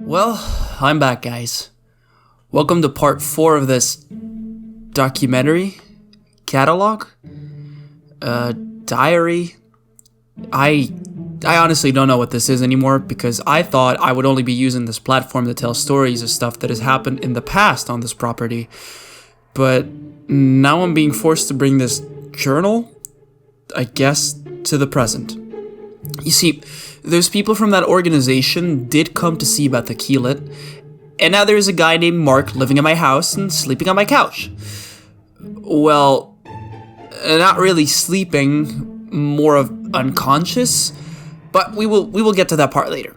Well, I'm back, guys. Welcome to part 4 of this documentary, catalog, diary. I honestly don't know what this is anymore because I thought I would only be using this platform to tell stories of stuff that has happened in the past on this property. But now I'm being forced to bring this journal, I guess, to the present. You see, those people from that organization did come to see about the keyleth, and now there's a guy named Mark living in my house and sleeping on my couch. Well, not really sleeping, more of unconscious, but we will get to that part later.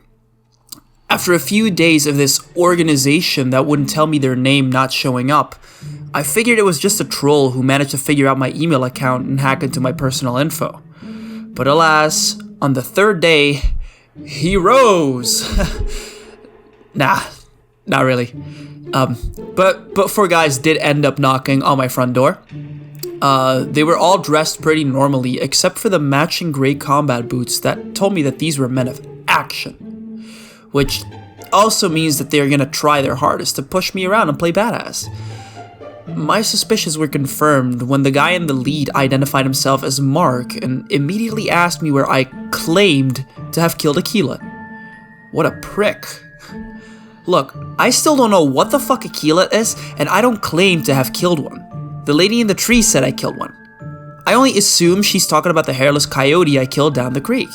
After a few days of this organization that wouldn't tell me their name not showing up, I figured it was just a troll who managed to figure out my email account and hack into my personal info. But alas, on the third day, he rose. Nah, not really. But 4 guys did end up knocking on my front door. They were all dressed pretty normally, except for the matching gray combat boots that told me that these were men of action. Which also means that they're gonna try their hardest to push me around and play badass. My suspicions were confirmed when the guy in the lead identified himself as Mark and immediately asked me where I claimed to have killed a keyleth. What a prick. Look, I still don't know what the fuck a keyleth is, and I don't claim to have killed one. The lady in the tree said I killed one. I only assume she's talking about the hairless coyote I killed down the creek.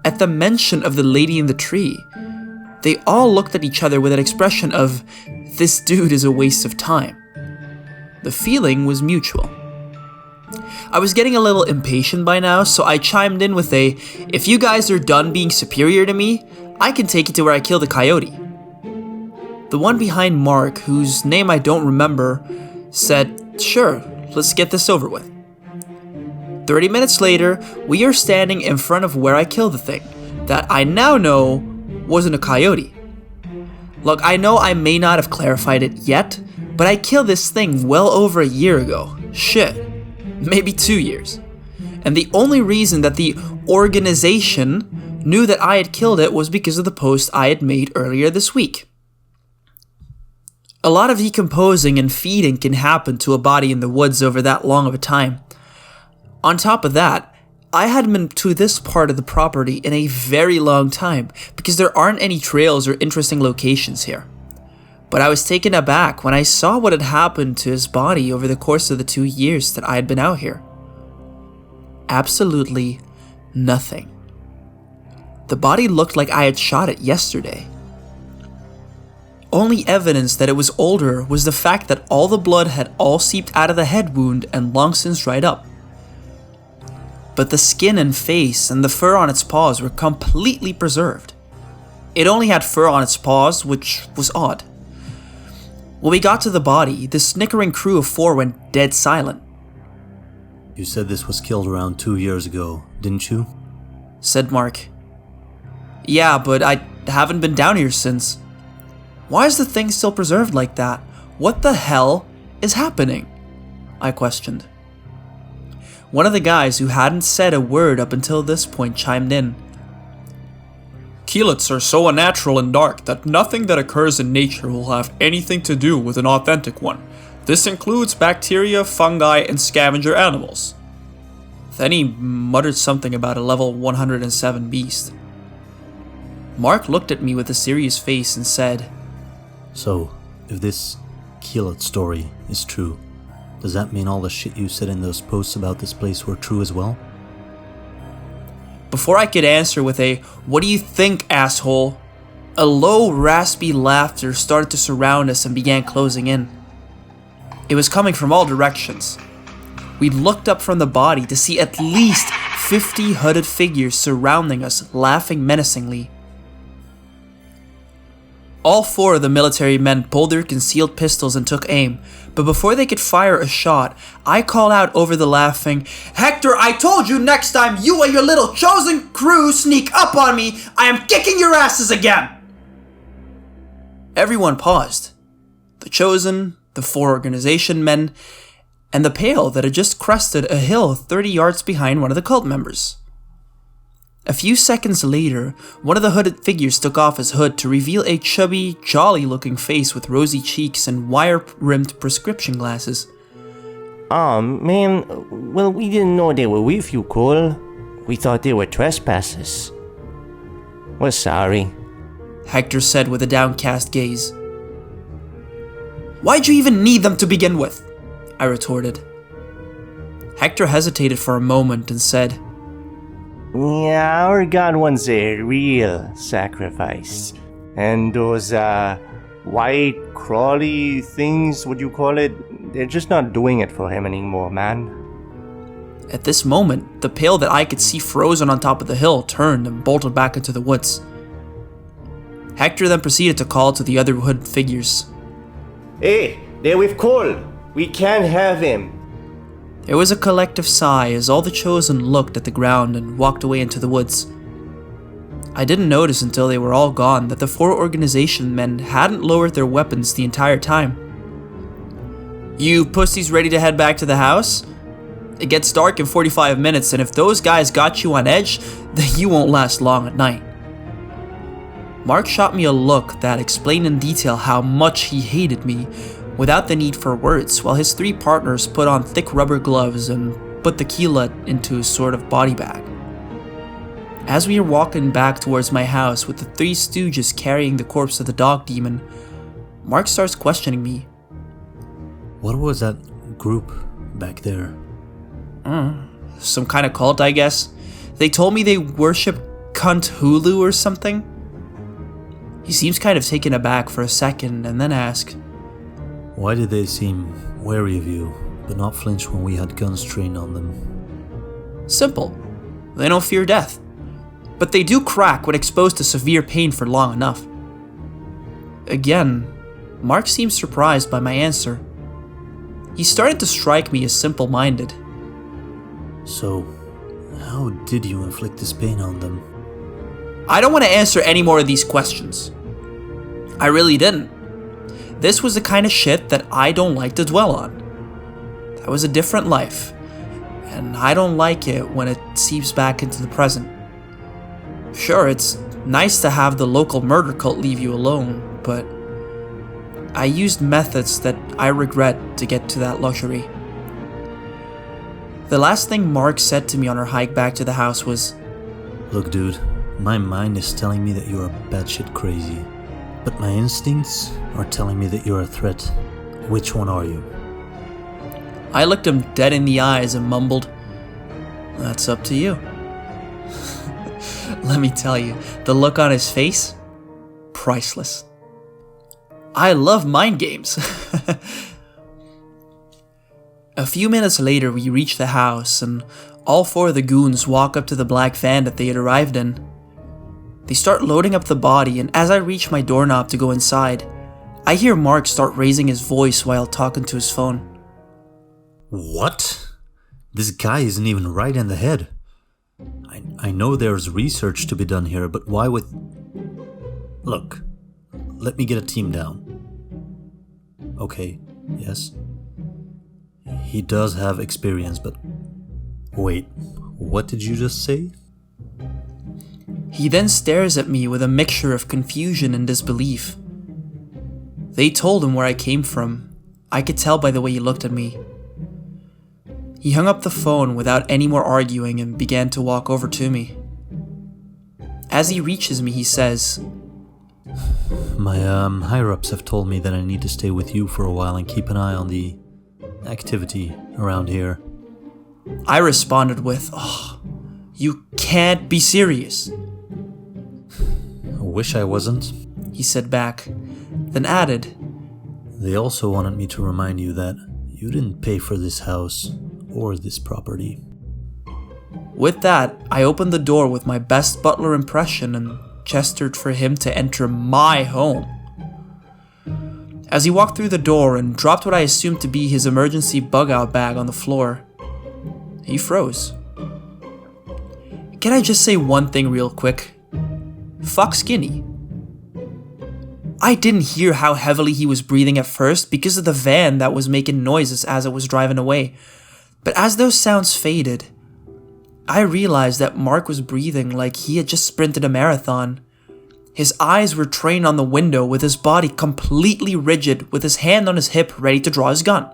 At the mention of the lady in the tree, they all looked at each other with an expression of, "This dude is a waste of time." The feeling was mutual. I was getting a little impatient by now, so I chimed in with a, "If you guys are done being superior to me, I can take you to where I killed the coyote." The one behind Mark, whose name I don't remember, said, "Sure, let's get this over with." 30 minutes later, we are standing in front of where I killed the thing, that I now know wasn't a coyote. Look, I know I may not have clarified it yet, but I killed this thing well over a year ago. Shit, maybe 2 years. And the only reason that the organization knew that I had killed it was because of the post I had made earlier this week. A lot of decomposing and feeding can happen to a body in the woods over that long of a time. On top of that, I hadn't been to this part of the property in a very long time because there aren't any trails or interesting locations here. But I was taken aback when I saw what had happened to his body over the course of the 2 years that I had been out here. Absolutely nothing. The body looked like I had shot it yesterday. Only evidence that it was older was the fact that all the blood had all seeped out of the head wound and long since dried up. But the skin and face and the fur on its paws were completely preserved. It only had fur on its paws, which was odd. When we got to the body, the snickering crew of 4 went dead silent. "You said this was killed around 2 years ago, didn't you?" said Mark. "Yeah, but I haven't been down here since." "Why is the thing still preserved like that? What the hell is happening?" I questioned. One of the guys who hadn't said a word up until this point chimed in. "Keyleths are so unnatural and dark that nothing that occurs in nature will have anything to do with an authentic one. This includes bacteria, fungi, and scavenger animals." Then he muttered something about a level 107 beast. Mark looked at me with a serious face and said, "So, if this keyleth story is true, does that mean all the shit you said in those posts about this place were true as well?" Before I could answer with a, "What do you think, asshole?" a low, raspy laughter started to surround us and began closing in. It was coming from all directions. We looked up from the body to see at least 50 hooded figures surrounding us, laughing menacingly. All 4 of the military men pulled their concealed pistols and took aim, but before they could fire a shot, I called out over the laughing, "Hector, I told you next time you and your little chosen crew sneak up on me, I am kicking your asses again!" Everyone paused. The chosen, the 4 organization men, and the pale that had just crested a hill 30 yards behind one of the cult members. A few seconds later, one of the hooded figures took off his hood to reveal a chubby, jolly-looking face with rosy cheeks and wire-rimmed prescription glasses. Man, well, we didn't know they were with you, Cole. We thought they were trespassers. We're sorry, Hector said with a downcast gaze. Why'd you even need them to begin with? I retorted. Hector hesitated for a moment and said, Yeah, our god wants a real sacrifice. And those, white crawly things, what you call it, they're just not doing it for him anymore, man. At this moment, the pail that I could see frozen on top of the hill turned and bolted back into the woods. Hector then proceeded to call to the other hooded figures. Hey, they're with Cole. We can't have him. There was a collective sigh as all the chosen looked at the ground and walked away into the woods. I didn't notice until they were all gone that the 4 organization men hadn't lowered their weapons the entire time. You pussies ready to head back to the house? It gets dark in 45 minutes, and if those guys got you on edge, then you won't last long at night. Mark shot me a look that explained in detail how much he hated me, without the need for words, while his 3 partners put on thick rubber gloves and put the keylette into a sort of body bag. As we were walking back towards my house with the 3 stooges carrying the corpse of the dog demon, Mark starts questioning me. What was that group back there? Some kind of cult, I guess. They told me they worship Cunt Hulu or something. He seems kind of taken aback for a second and then asked, Why did they seem wary of you, but not flinch when we had guns trained on them? Simple. They don't fear death. But they do crack when exposed to severe pain for long enough. Again, Mark seemed surprised by my answer. He started to strike me as simple-minded. So, how did you inflict this pain on them? I don't want to answer any more of these questions. I really didn't. This was the kind of shit that I don't like to dwell on. That was a different life, and I don't like it when it seeps back into the present. Sure, it's nice to have the local murder cult leave you alone, but I used methods that I regret to get to that luxury. The last thing Mark said to me on our hike back to the house was, Look, dude, my mind is telling me that you're batshit crazy, but my instincts are telling me that you're a threat. Which one are you? I looked him dead in the eyes and mumbled, That's up to you. Let me tell you, the look on his face, priceless. I love mind games. A few minutes later, we reach the house, and all 4 of the goons walk up to the black van that they had arrived in. They start loading up the body, and as I reach my doorknob to go inside, I hear Mark start raising his voice while talking to his phone. What? This guy isn't even right in the head. I know there's research to be done here, but why with... Look, let me get a team down. Okay, yes. He does have experience, but... Wait, what did you just say? He then stares at me with a mixture of confusion and disbelief. They told him where I came from. I could tell by the way he looked at me. He hung up the phone without any more arguing and began to walk over to me. As he reaches me, he says, My higher-ups have told me that I need to stay with you for a while and keep an eye on the activity around here. I responded with, "Oh, you can't be serious." I wish I wasn't. He said back, then added, They also wanted me to remind you that you didn't pay for this house or this property. With that, I opened the door with my best butler impression and gestured for him to enter my home. As he walked through the door and dropped what I assumed to be his emergency bug-out bag on the floor, he froze. Can I just say one thing real quick? Fuck Skinny. I didn't hear how heavily he was breathing at first because of the van that was making noises as it was driving away. But as those sounds faded, I realized that Mark was breathing like he had just sprinted a marathon. His eyes were trained on the window, with his body completely rigid, with his hand on his hip ready to draw his gun.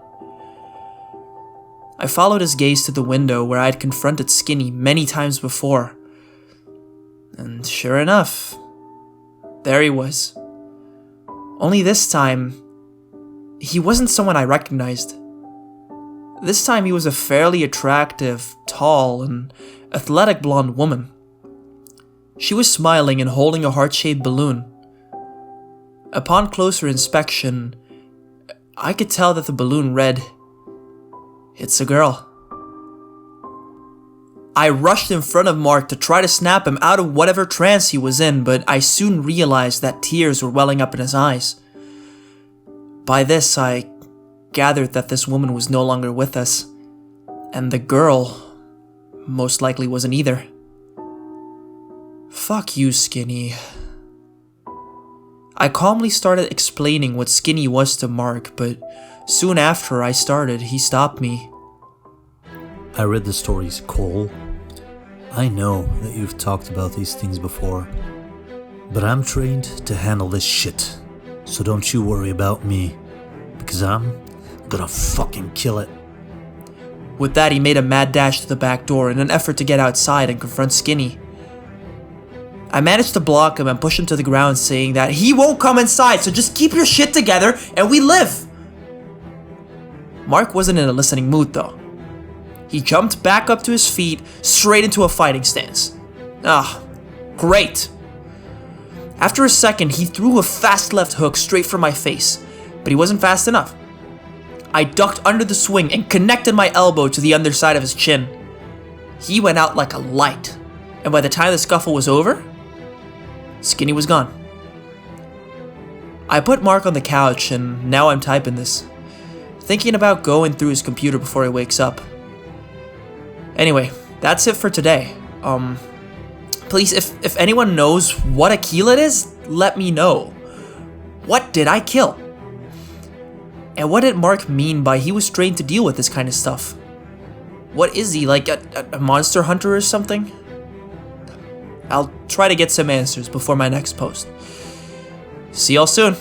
I followed his gaze to the window where I had confronted Skinny many times before. And sure enough, there he was. Only this time, he wasn't someone I recognized. This time he was a fairly attractive, tall, and athletic blonde woman. She was smiling and holding a heart-shaped balloon. Upon closer inspection, I could tell that the balloon read, "It's a girl." I rushed in front of Mark to try to snap him out of whatever trance he was in, but I soon realized that tears were welling up in his eyes. By this, I gathered that this woman was no longer with us, and the girl most likely wasn't either. Fuck you, Skinny. I calmly started explaining what Skinny was to Mark, but soon after I started, he stopped me. I read the stories, Cole. I know that you've talked about these things before, but I'm trained to handle this shit, so don't you worry about me, because I'm gonna fucking kill it. With that, he made a mad dash to the back door in an effort to get outside and confront Skinny. I managed to block him and push him to the ground, saying that he won't come inside, so just keep your shit together and we live. Mark wasn't in a listening mood though. He jumped back up to his feet, straight into a fighting stance. Ah, great. After a second, he threw a fast left hook straight for my face, but he wasn't fast enough. I ducked under the swing and connected my elbow to the underside of his chin. He went out like a light, and by the time the scuffle was over, Skinny was gone. I put Mark on the couch, and now I'm typing this, thinking about going through his computer before he wakes up. Anyway, that's it for today. Please, if anyone knows what a keelet is, let me know. What did I kill? And what did Mark mean by he was trained to deal with this kind of stuff? What is he, like a monster hunter or something? I'll try to get some answers before my next post. See y'all soon.